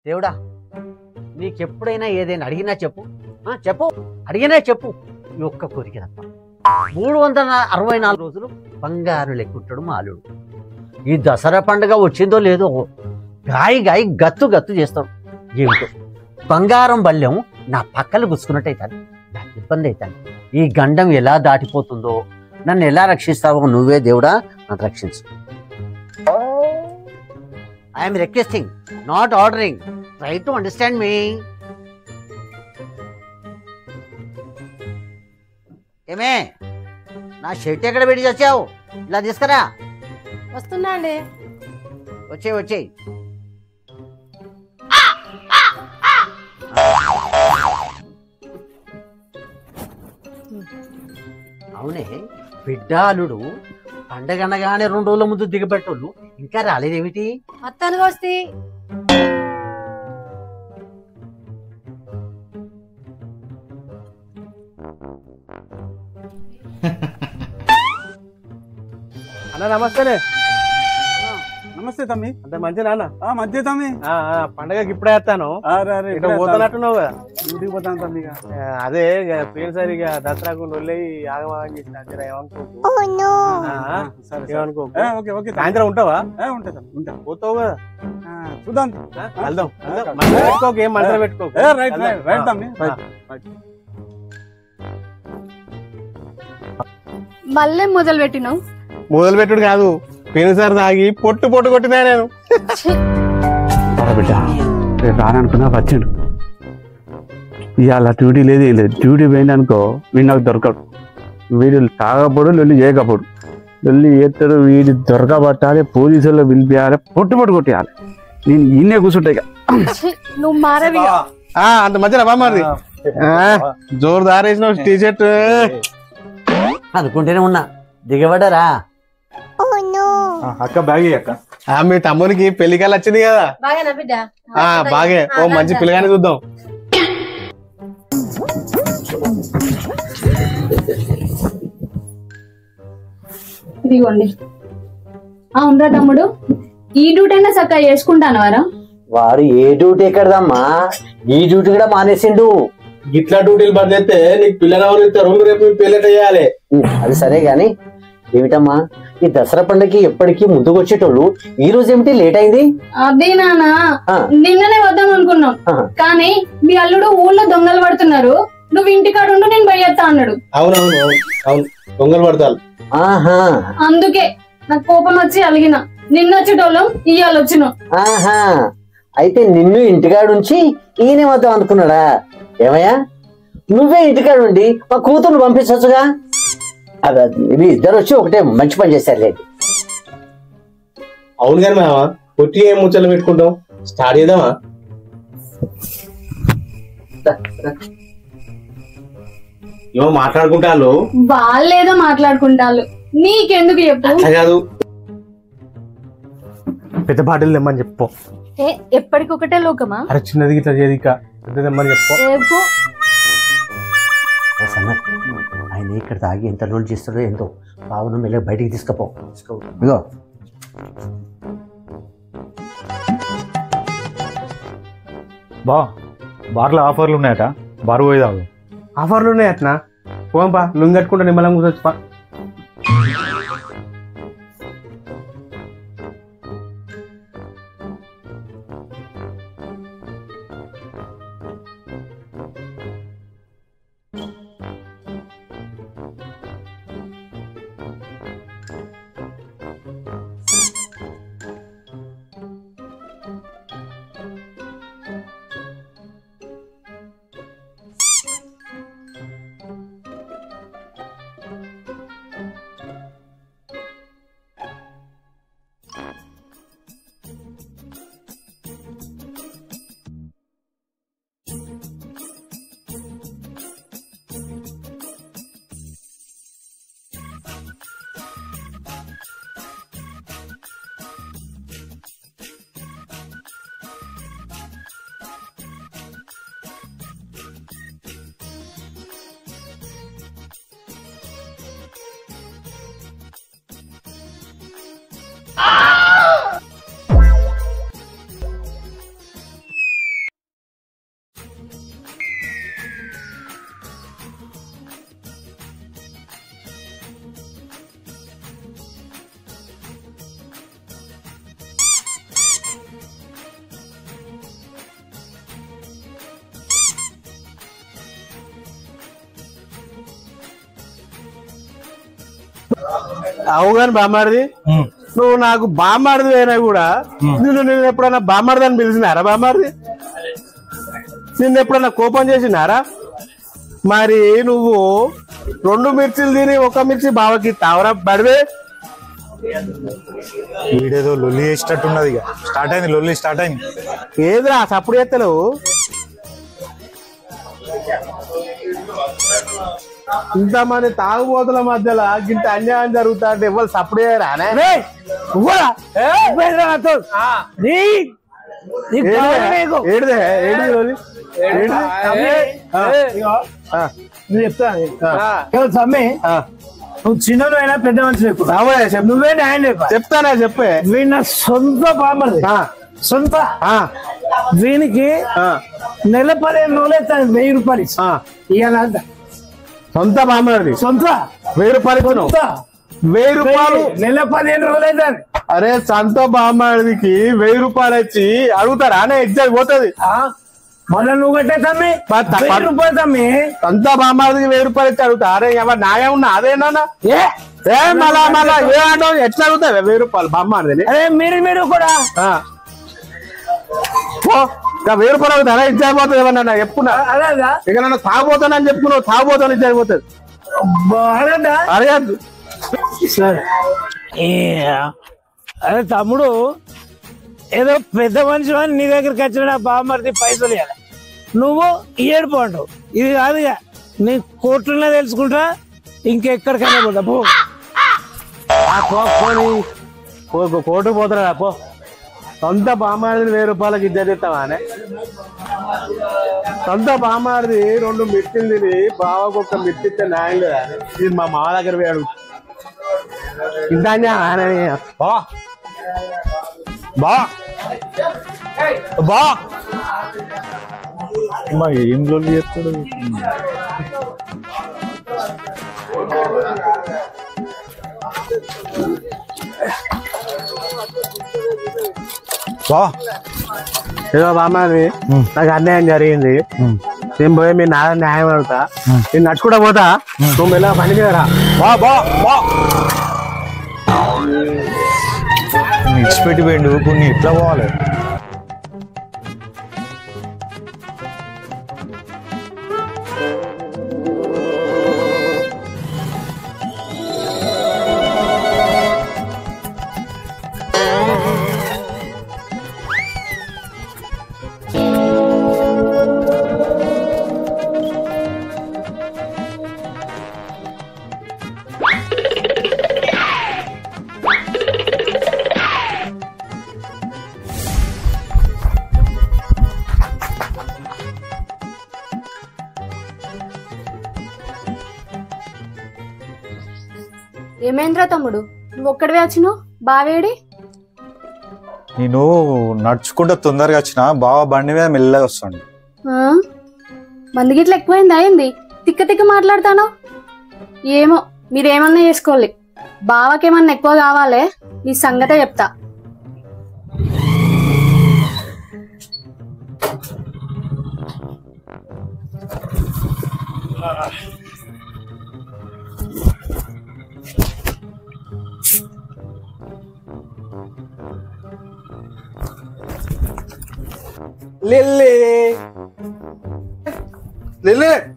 దేవుడా నీకెప్పుడైనా ఏదైనా అడిగినా చెప్పు, చెప్పు, అడిగినా చెప్పు. ఈ ఒక్క కోరిక తప్ప 364 రోజులు బంగారు లెక్కుంటాడు మాలుడు. ఈ దసరా పండుగ వచ్చిందో లేదో గాయి గాయి గత్తు గత్తు చేస్తాడు. ఏమిటో బంగారం బల్యం నా పక్కలు గుచ్చుకున్నట్టు అవుతాను, నాకు ఇబ్బంది అవుతాను. ఈ గండం ఎలా దాటిపోతుందో, నన్ను ఎలా రక్షిస్తావో నువ్వే దేవుడా, నన్ను రక్షించు. I'm requesting, not ordering. Try to understand me. ఏమే నా షర్ట్ ఎక్కడ పెట్టి వచ్చావు? ఇలా తీసుకురా. వస్తున్నా అండి. వచ్చేయి వచ్చేయి. అవునే బిడ్డాలుడు పండగనగానే 2 రోజుల ముందు దిగబెట్టోళ్ళు ఇంకా రాలేదేమిటి? అత్తనుగా వస్తే అన్న నమస్తేనే. నమస్తే తమ్మి. అంత మంచి నాన్న. మధ్య తమ్మి పండగకి ఇప్పుడే వస్తాను. పోతున్నట్టున్నావు కదా? డ్యూటీకి పోతాను తమ్మి. అదే పోయినసారి ఇక దసరాకు నొల్లి ఆగమాగం చేసిన ఏమనుకోకు. ఏమనుకోకు. సాయంత్రం ఉంటావా? ఉంటా తమ్మి, ఉంటా. పోతావు కదా? చూద్దాం, వెళ్దాం. మంటలు పెట్టుకోకు, ఏం మంటలు పెట్టుకోకు. రైట్ తమ్మి. మళ్ళీ మొదలు పెట్టినావు. మొదలు పెట్టుడు కాదు, పోయినసారి తాగి పొట్టు పొట్టు కొట్టినా నేను. బిడ్డ రేపు రాననుకున్నా వచ్చాను. ఇవాళ డ్యూటీ లేదు, ఏం లేదు. డ్యూటీ పోయిందనుకో వీడు నాకు దొరకడు. వీడు తాగపోడు, లొల్లి చేయకపోడు. లొల్లి చేస్తాడు, వీడి దొరకబట్టాలి, పోలీసుల్లో పిలిపియాలి, పొట్టు పొట్టు కొట్టేయాలి. నేను ఈయనే కూర్చుంటా ఇక. నువ్వు మారవి. అంత మధ్యలో బామ్మది జోరు దారేసిన టీ షర్ట్ అనుకుంటూనే ఉన్నా, దిగబడ్డారా? అక్క బ్యాగ్ అక్క. మీ తమ్మునికి పెళ్లికాయలు వచ్చింది కదా? బాగా బిడ్డ. బాగే. ఓ మంచి పిల్లగానే చూద్దాం. ఇదిగోండి. అవునరా తమ్ముడు, ఈ డ్యూటీ అయినా చక్కగా చేసుకుంటాను వారా. వాడు ఏ డ్యూటీ ఎక్కడదమ్మా, ఈ డ్యూటీ కూడా మానేసిండు. ఇట్లా డ్యూటీలు పడితే నీకు పిల్లలు ఇస్తారు, రేపు పెళ్ళట చేయాలి. అది సరే గాని ఏమిటమ్మా, ఈ దసరా పండుగకి ఎప్పటికీ ముందుకు వచ్చేటోళ్ళు ఈ రోజు ఏమిటి లేట్ అయింది? అదే నాన్న, నిన్ననే వద్దాం అనుకున్నాం, కానీ మీ అల్లుడు ఊళ్ళో దొంగలు పడుతున్నారు, నువ్వు ఇంటికాడ ఉండు, నేను బయట అన్నాడు. అవునవును అవును, దొంగలు పడతారు. అందుకే నాకు కోపం వచ్చి అలిగిన. నిన్న వచ్చేటోళ్ళం, ఇవాళ వచ్చినాం. అయితే నిన్ను ఇంటికాడుంచి ఈయన వద్దాం అనుకున్నాడా? ఏమయ్యా, నువ్వే ఇంటికాడుండి మా కూతురు పంపించవచ్చుగా. ఇవి ఇద్దరు వచ్చి ఒకటే మంచి పని చేశారు లేదు. అవును కానీ మామ, పొట్టి ఏం ముచ్చట్లు పెట్టుకుంటాం, స్టార్ట్ చేద్దామా? ఏమో మాట్లాడుకుంటాను. వాళ్ళేదో మాట్లాడుకుంటారు, నీకెందుకు చెప్పు. కాదు, పెద్ద బాటిల్ తెమ్మని చెప్పు. ఎప్పటికొకటే లోకమా? అరే చిన్నది ఇట్లా చేది, పెద్ద తెమ్మని చెప్పు. ఆయన ఇక్కడ తాగి ఎంత లోన్ చేస్తాడో ఎంతో పావును మెల్ల బయటికి తీసుకపో. ఇగో బార్లో ఆఫర్లు ఉన్నాయట, బారు పోయేదావు. ఆఫర్లు ఉన్నాయి అట్నా? పోంపా, లుంగి కట్టుకుంటా నిమ్మలం కూర్చోచ్చుపా. అవుగాని బామ్మారిది నువ్వు నాకు బామ్మారిది అయినా కూడా నేను ఎప్పుడన్నా బామ్మారిది అని పిలిచినారా బామ్మారిది నిన్ను ఎప్పుడన్నా కోపం చేసినారా మరి నువ్వు 2 మిర్చిలు తిని 1 మిర్చి బావకి తావరా బడివే వీడేదో లొల్లి చేసేటట్టున్నది ఇక స్టార్ట్ అయింది లొల్లి స్టార్ట్ అయింది ఏదిరా సప్పుడు ఎత్తలేవు ఇంతమంది తాగుబోతుల మధ్యలో ఇంత అన్యాయం జరుగుతా అంటే ఎవరు సప్పుడు రానే నువ్వు చెప్తాను సమ్మె నువ్వు చిన్నడు అయినా పెద్ద మనిషి నువ్వే న్యాయం చెప్తానా చెప్పే వీణ సొంత బామ్మది సొంత వీనికి నెల 15 రోజులు అవుతాను 1000 రూపాయలు ఇవ్వాలంట సొంత బామ్మది సొంత 1000 రూపాయలు 1000 రూపాయలు నెల 15 రోజులు అవుతాను అరే సొంత బామ్మడికి 1000 రూపాయలు వచ్చి అడుగుతారా అనే ఎగ్జామ్ పోతుంది మళ్ళా నువ్వు కట్టే తమ్మి 1000 రూపాయలు తమ్మి సొంత బామ్మడికి 1000 రూపాయలు వచ్చి అడుగుతా అరే ఎవరు నాయ ఉన్నా అదేనా మళ్ళా మళ్ళా ఏ అంటావు ఎట్లా అడుగుతావు 1000 రూపాయలు బామ్మడిని అరే మీరు కూడా 1000 రూపాయలు అవుతారా ఎగ్జామ్ పోతుంది ఏమన్నా చెప్పుకున్నా అలాగా ఇక నన్ను తాగుపోతానని చెప్పుకున్నావు తాగుపోతాను ఎగ్జామ్ పోతుంది అడగద్దు సరే అరే తమ్ముడు ఏదో పెద్ద మనిషి అని నీ దగ్గరికి వచ్చిన బామ్మర్ది పైసలు ఇవ్వాలి నువ్వు ఏడుపోండు ఇది కాదుగా నీ కోర్టులోనే తెలుసుకుంటా ఇంకెక్కడికైనా పోతా కోర్టు పోతారా పో సొంత బామ్మారిది 1000 రూపాయలకి ఇద్దరు ఇస్తావానే సొంత బామ్మారిది 2 మిర్చిలు తిని బావకు 1 మిర్చి ఇస్తే న్యాయం లేదా ఇది మా మామ దగ్గర పోయి అడుగు ఇంత బా బా మా ఏం లొల్లి చేస్తాడు బా ఏదో బామ్మారి నాకు అన్యాయం జరిగింది నేను పోయి మీరు నా న్యాయం అడుగుతా నేను నడుచుకుంటా పోతా నువ్వు మెల్ల పని మీద రా బా బా బా ఇచ్చిపెట్టి పోయిండు కొన్ని ఎట్లా పోవాలి ఏమైందిరా తమ్ముడు నువ్వు ఒక్కడివే వచ్చినావు బావేడి నేను నడుచుకుంటూ తొందరగా వచ్చిన బావ బండి మీద మెల్లగా వస్తాడు మంది గిట్ల ఎక్కువైంది అయింది తిక్క తిక్క మాట్లాడతాను ఏమో మీరేమన్నా చేసుకోవాలి బావకేమన్నా ఎక్కువ కావాలే నీ సంగతే చెప్తా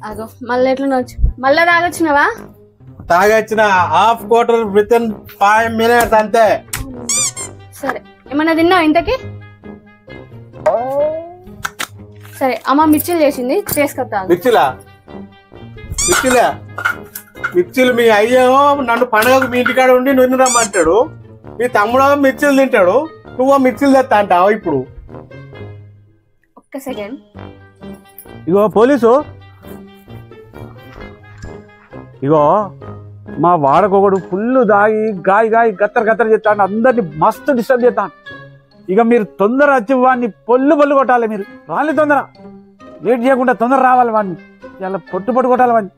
అగో మళ్ళీ ఎట్లా వచ్చు మళ్ళా తాగొచ్చినవా తాగొచ్చిన ½ క్వార్టర్ విత్ ఇన్ 5 minutes అంతే సరే ఏమన్నా తిన్నావు ఇంతకి సరే అమ్మ మిర్చిలు చేసింది చేసుకొస్తా మిర్చిలా మిర్చిలు మీ అయ్యో నన్ను పండుగకు మీ ఇంటికాడ ఉండి నన్ను రమ్మంటాడు మీ తమ్ముడు మిర్చిలు తింటాడు నువ్వు మిర్చిలు తెస్తా అంటావు ఇప్పుడు ఒక్క సెకండ్ ఇగో పోలీసు ఇగో మా వాడకొకడు ఫుల్ దాగి గాయి గత్తర చేస్తాను అందరినీ మస్తు డిస్టర్బ్ చేస్తాను ఇక మీరు తొందర వచ్చి వాడిని పొల్లు కొట్టాలి మీరు రాని తొందర లేట్ చేయకుండా తొందర రావాలి వాడిని ఇలా పొట్టు కొట్టాలి వాడిని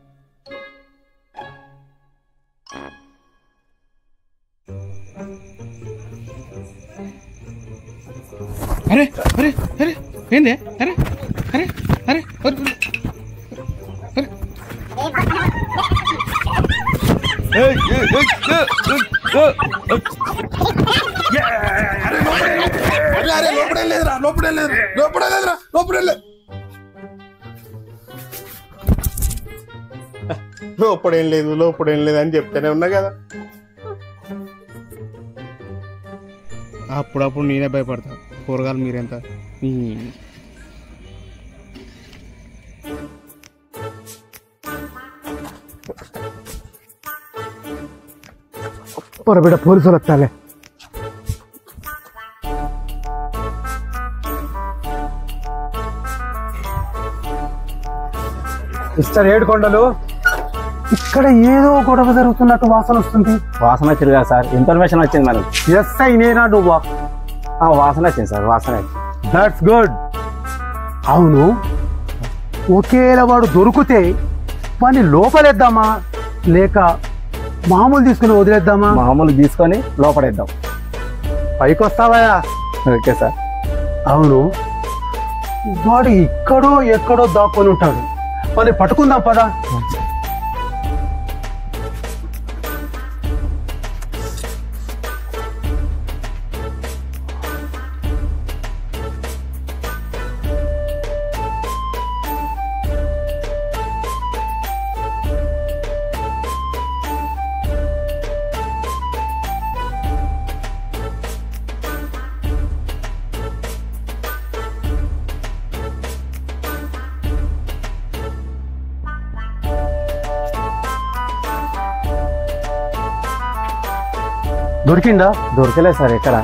అరే అరే అరే ఏంది అరే అరే అరే అరే లోపడేం లేదురా లోపడేం లేదురా లోపడే లేదురా లోపడే లేదు లోపడేం లేదు లోపడేం లేదు అని చెప్తానే ఉన్నా కదా. అప్పుడప్పుడు నేనే భయపడతా. కూరగాయలు మీరెంత పొరబిడ పోలీసులు వస్తాలే. మిస్టర్ ఏడుకొండలు, ఇక్కడ ఏదో గొడవ జరుగుతున్నట్టు వాసన వస్తుంది. వాసన వచ్చింది కదా సార్, ఇన్ఫర్మేషన్ వచ్చింది మనకు. ఎస్ఐ నేనా నువ్వా? వాసన వచ్చింది సార్, వాసన వచ్చింది. That's good. అవును, ఒకేలా వాడు దొరికితే వాడిని లోపలేద్దామా లేక మామూలు తీసుకుని వదిలేద్దామా? మామూలు తీసుకొని లోపడేద్దాం. పైకి వస్తావా? Okay sir. అవును, వాడు ఇక్కడో ఎక్కడో దాక్కొని ఉంటాడు. వాడిని పట్టుకుందాం పదా. దొరికిందా? దొరకలేదు సార్. ఎక్కడ?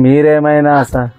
మీరేమైనా సార్